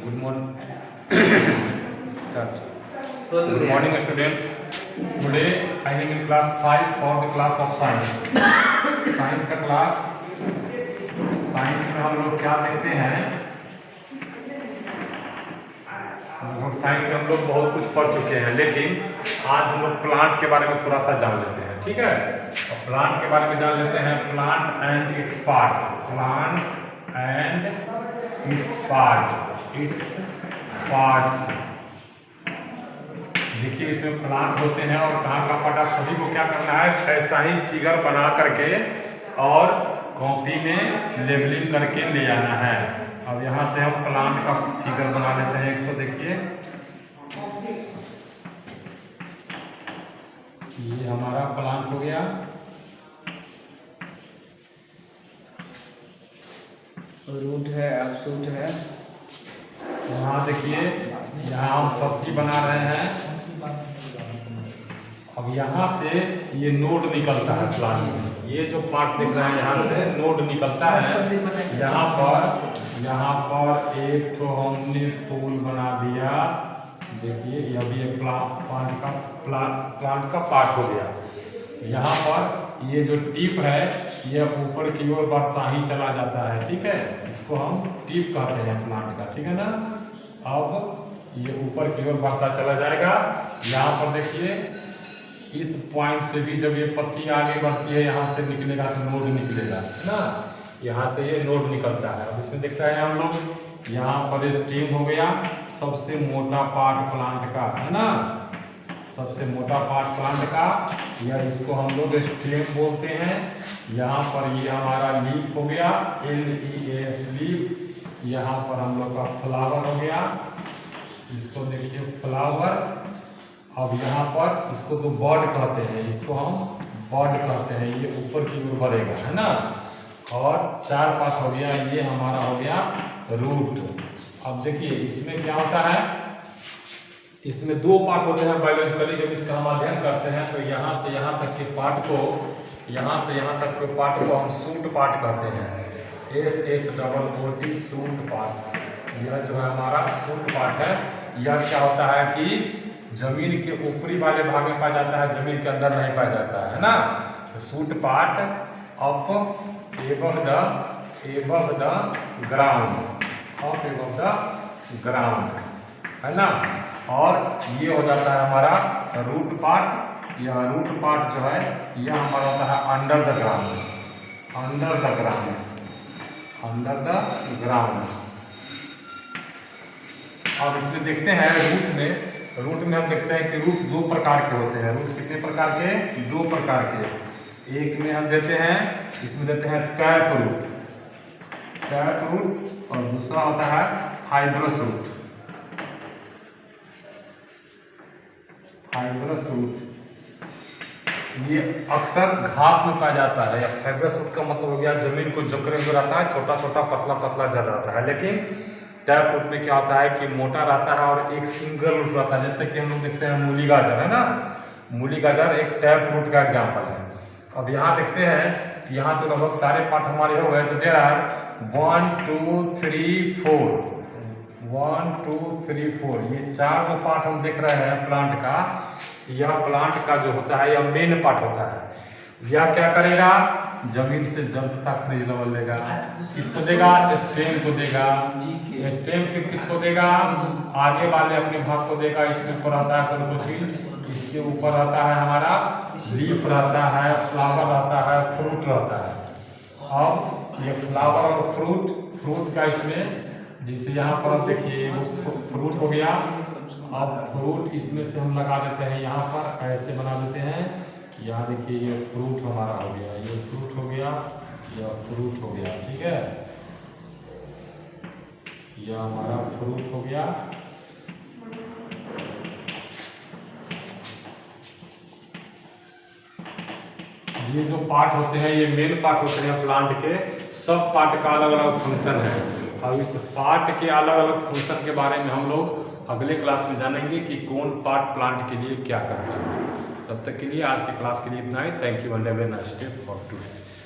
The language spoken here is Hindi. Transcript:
Good morning. Start. Good morning, students. Today I am in class 5 for the class of science. Science का क्लास, साइंस में हम लोग क्या देखते हैं? साइंस में हम लोग बहुत कुछ पढ़ चुके हैं, लेकिन आज हम लोग प्लांट के बारे में थोड़ा सा जान लेते हैं। ठीक है, और प्लांट के बारे में जान लेते हैं। Plant and it's part, plant and it's part, its parts. देखिए इसमें प्लांट होते हैं और कहाँ का पार्ट। आप सभी को क्या करना है, ऐसा ही फिगर बना करके और कॉपी में लेबलिंग करके ले आना है। अब यहाँ से हम प्लांट का फिगर बना लेते हैं। एक तो देखिए ये हमारा प्लांट हो गया, रूट है, अपशूट है। यहाँ देखिए यहाँ हम पत्ती बना रहे हैं। अब यहाँ से ये नोड निकलता है प्लांट में। ये जो पार्ट दिख रहा है यहाँ से नोड निकलता है। यहाँ पर एक तो हमने फूल बना दिया। देखिए यह भी एक प्लांट का पार्ट हो गया। यहाँ पर ये जो टिप है ये ऊपर की ओर बढ़ता ही चला जाता है। ठीक है, इसको हम टिप कहते हैं प्लांट का। ठीक है ना। अब ये ऊपर की ओर बढ़ता चला जाएगा। यहाँ पर देखिए इस पॉइंट से भी जब ये पत्ती आगे बढ़ती है यहाँ से निकलेगा तो नोड निकलेगा ना। यहाँ से ये नोड निकलता है। अब इसमें देखते हैं हम लोग, यहाँ पर स्टेम हो गया, सबसे मोटा पार्ट प्लांट का है ना, सबसे मोटा पार्ट प्लांट का। या इसको हम लोग स्टेम बोलते हैं। यहाँ पर ये हमारा लीफ हो गया, LEAF लीफ। यहाँ पर हम लोग का फ्लावर हो गया, इसको देखिए फ्लावर। अब यहाँ पर इसको तो बर्ड कहते हैं, इसको हम बर्ड कहते हैं। ये ऊपर की ओर बढ़ेगा है ना। और 4 पार्ट हो गया, ये हमारा हो गया रूट। अब देखिए इसमें क्या होता है, इसमें 2 पार्ट होते हैं बायोलॉजिकली। जब इसका हम अध्ययन करते हैं तो यहाँ से यहाँ तक के पार्ट को, यहाँ से यहाँ तक के पार्ट को हम सूट पार्ट कहते हैं। SHOOT suit part. यह जो है हमारा सूट पार्ट है। यह क्या होता है कि जमीन के ऊपरी वाले भाग में पाया जाता है, जमीन के अंदर नहीं पाया जाता है ना। तो suit part up above the ground, up above the ground है ना। और ये हो जाता है हमारा रूट पार्ट। यह रूट पार्ट जो है यह हमारा होता है under the ground, under the ground, under the ground. अब इसमें देखते हैं रूट में हम देखते हैं कि रूट 2 प्रकार के होते हैं। रूट कितने प्रकार के? 2 प्रकार के। एक में हम देते हैं, इसमें देते हैं टैप रूट, टैप रूट। और दूसरा होता है फाइब्रस रूट, फाइब्रस रूट। ये अक्सर घास में पाया जाता है। या फाइब्रस रूट का मतलब हो गया जमीन को जकड़े हुए रहता है, छोटा छोटा पतला पतला जड़ रहता है। लेकिन टैप रूट में क्या होता है कि मोटा रहता है और एक सिंगल रूट रहता है। जैसे कि हम लोग देखते हैं मूली गाजर है ना, मूली गाजर एक टैप रूट का एग्जाम्पल है। अब यहाँ देखते हैं कि यहाँ तो लगभग सारे पार्ट हमारे हो गए। तो दे रहा है 1 2 3 4, 1 2 3 4। ये 4 जो पार्ट हम देख रहे हैं प्लांट का, यह प्लांट का जो होता है यह मेन पार्ट होता है। यह क्या करेगा, जमीन से जब तक फ्रीज लेवल लेगा। किसको देगा? स्टेम को देगा। स्टेम फिर किसको देगा? आगे वाले अपने भाग को देगा। इसके ऊपर रहता है कोई चीज, इसके ऊपर रहता है हमारा लीफ रहता है, फ्लावर रहता है, फ्रूट रहता है। अब ये फ्लावर और फ्रूट का इसमें जैसे यहाँ पर आप देखिए फ्रूट हो गया। अब फ्रूट इसमें से हम लगा देते हैं, यहाँ पर ऐसे बना देते हैं। यहाँ देखिए ये फ्रूट हमारा हो गया, ये फ्रूट हो गया, यह फ्रूट हो गया। ठीक है, यह हमारा फ्रूट हो गया। ये जो पार्ट होते हैं ये मेन पार्ट होते हैं प्लांट के। सब पार्ट का अलग अलग फंक्शन है। अब इस पार्ट के अलग अलग फंक्शन के बारे में हम लोग अगले क्लास में जानेंगे कि कौन पार्ट प्लांट के लिए क्या करता है। तब तक के लिए आज के क्लास के लिए इतना ही। Thank you and have a nice day for today.